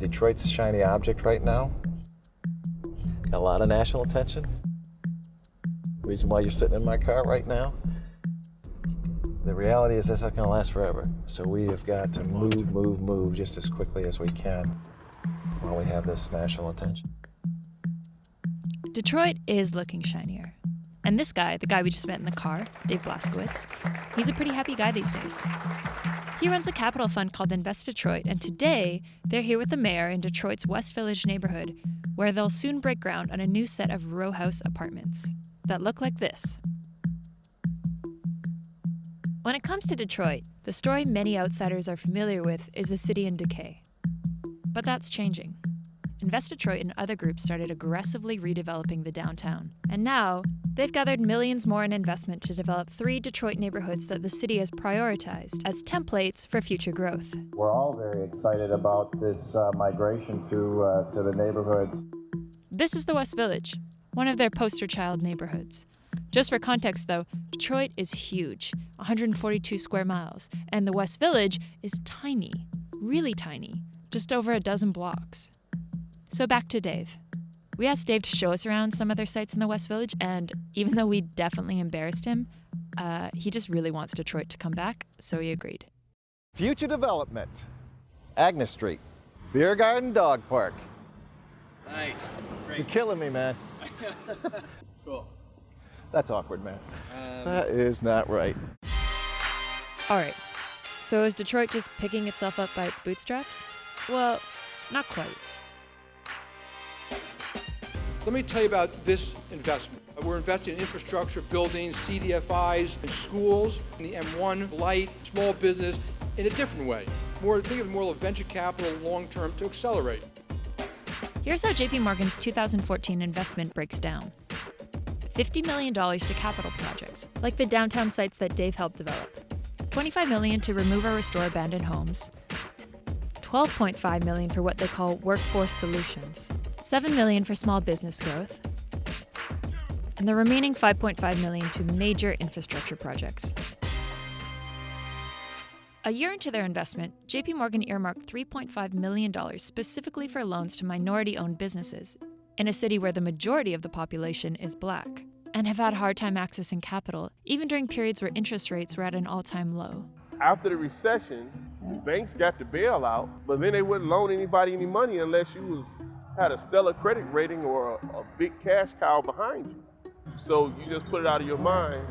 Detroit's shiny object right now. Got a lot of national attention. Reason why you're sitting in my car right now. The reality is that's not going to last forever. So we have got to move just as quickly as we can while we have this national attention. Detroit is looking shinier. And this guy, the guy we just met in the car, Dave Blaskowitz, he's a pretty happy guy these days. He runs a capital fund called Invest Detroit, and today they're here with the mayor in Detroit's West Village neighborhood, where they'll soon break ground on a new set of row house apartments that look like this. When it comes to Detroit, the story many outsiders are familiar with is a city in decay. But that's changing. Invest Detroit and other groups started aggressively redeveloping the downtown. And now, they've gathered millions more in investment to develop 3 Detroit neighborhoods that the city has prioritized as templates for future growth. We're all very excited about this migration to the neighborhoods. This is the West Village, one of their poster child neighborhoods. Just for context, though, Detroit is huge, 142 square miles, and the West Village is tiny, really tiny, just over a dozen blocks. So back to Dave. We asked Dave to show us around some other sites in the West Village, and even though we definitely embarrassed him, he just really wants Detroit to come back, so he agreed. Future development. Agnes Street. Beer Garden Dog Park. Nice. Great. You're killing me, man. Cool. That's awkward, man. That is not right. All right, so is Detroit just picking itself up by its bootstraps? Well, not quite. Let me tell you about this investment. We're investing in infrastructure, buildings, CDFIs, and schools, in the M1, light, small business, in a different way. Think of it more like venture capital long-term to accelerate. Here's how JPMorgan's 2014 investment breaks down. $50 million to capital projects, like the downtown sites that Dave helped develop. $25 million to remove or restore abandoned homes. $12.5 million for what they call workforce solutions. $7 million for small business growth. And the remaining $5.5 million to major infrastructure projects. A year into their investment, JPMorgan earmarked $3.5 million specifically for loans to minority-owned businesses in a city where the majority of the population is Black, and have had a hard time accessing capital, even during periods where interest rates were at an all-time low. After the recession, banks got the bailout, but then they wouldn't loan anybody any money unless you had a stellar credit rating or a big cash cow behind you. So you just put it out of your mind.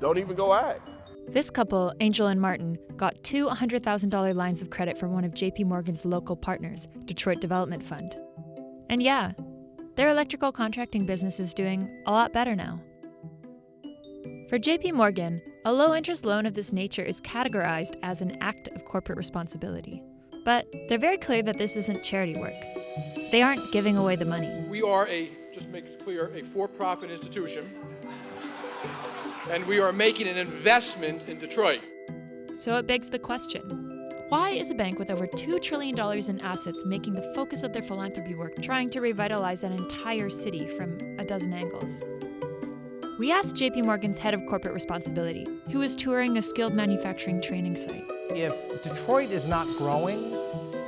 Don't even go ask. This couple, Angel and Martin, got 2 $100,000 lines of credit from one of JPMorgan's local partners, Detroit Development Fund. And yeah, their electrical contracting business is doing a lot better now. For JPMorgan, a low-interest loan of this nature is categorized as an act of corporate responsibility. But they're very clear that this isn't charity work. They aren't giving away the money. We are just make it clear, a for-profit institution, and we are making an investment in Detroit. So it begs the question, why is a bank with over $2 trillion in assets making the focus of their philanthropy work trying to revitalize an entire city from a dozen angles? We asked JPMorgan's head of corporate responsibility, who was touring a skilled manufacturing training site. If Detroit is not growing,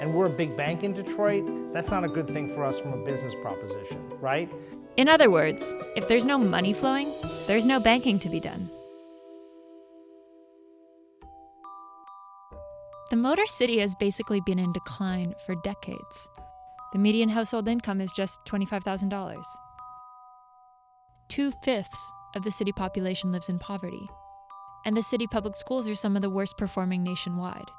and we're a big bank in Detroit, that's not a good thing for us from a business proposition, right? In other words, if there's no money flowing, there's no banking to be done. The Motor City has basically been in decline for decades. The median household income is just $25,000. 2/5 of the city population lives in poverty, and the city public schools are some of the worst performing nationwide.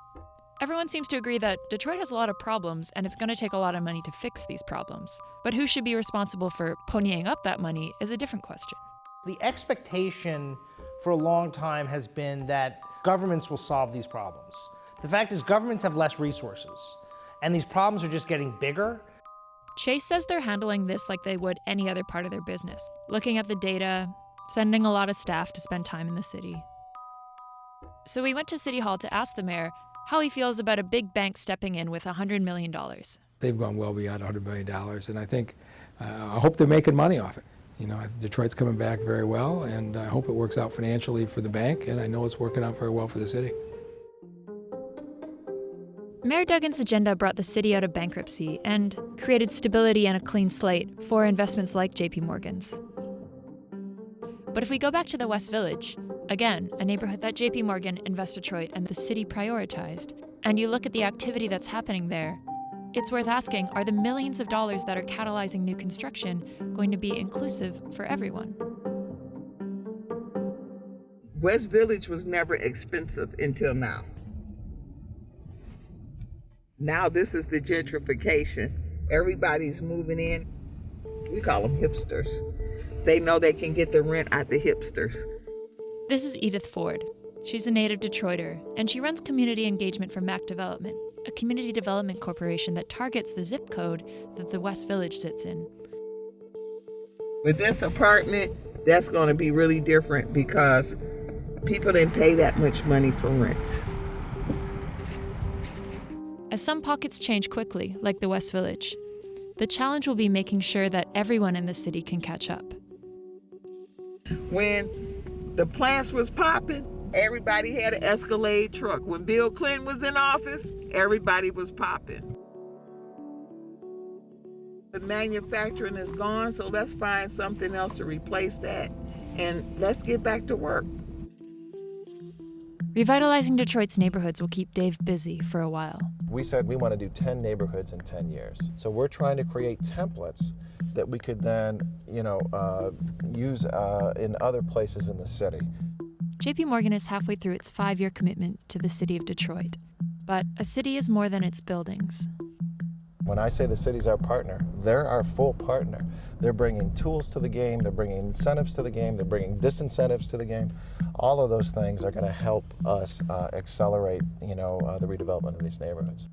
Everyone seems to agree that Detroit has a lot of problems, and it's going to take a lot of money to fix these problems. But who should be responsible for ponying up that money is a different question. The expectation for a long time has been that governments will solve these problems. The fact is, governments have less resources, and these problems are just getting bigger. Chase says they're handling this like they would any other part of their business, looking at the data, sending a lot of staff to spend time in the city. So we went to City Hall to ask the mayor how he feels about a big bank stepping in with $100 million. They've gone well beyond $100 million, and I think, I hope they're making money off it. You know, Detroit's coming back very well, and I hope it works out financially for the bank, and I know it's working out very well for the city. Mayor Duggan's agenda brought the city out of bankruptcy and created stability and a clean slate for investments like JPMorgan's. But if we go back to the West Village, again, a neighborhood that JPMorgan, Invest Detroit, and the city prioritized, and you look at the activity that's happening there, it's worth asking, are the millions of dollars that are catalyzing new construction going to be inclusive for everyone? West Village was never expensive until now. Now this is the gentrification. Everybody's moving in. We call them hipsters. They know they can get the rent out the hipsters. This is Edith Ford. She's a native Detroiter, and she runs community engagement for MAC Development, a community development corporation that targets the zip code that the West Village sits in. With this apartment, that's going to be really different because people didn't pay that much money for rent. As some pockets change quickly, like the West Village, the challenge will be making sure that everyone in the city can catch up. When the plants was popping, everybody had an Escalade truck. When Bill Clinton was in office, everybody was popping. The manufacturing is gone, so let's find something else to replace that, and let's get back to work. Revitalizing Detroit's neighborhoods will keep Dave busy for a while. We said we want to do 10 neighborhoods in 10 years. So we're trying to create templates that we could then, use in other places in the city. JPMorgan is halfway through its 5-year commitment to the city of Detroit. But a city is more than its buildings. When I say the city's our partner, they're our full partner. They're bringing tools to the game, they're bringing incentives to the game, they're bringing disincentives to the game. All of those things are going to help us accelerate, the redevelopment of these neighborhoods.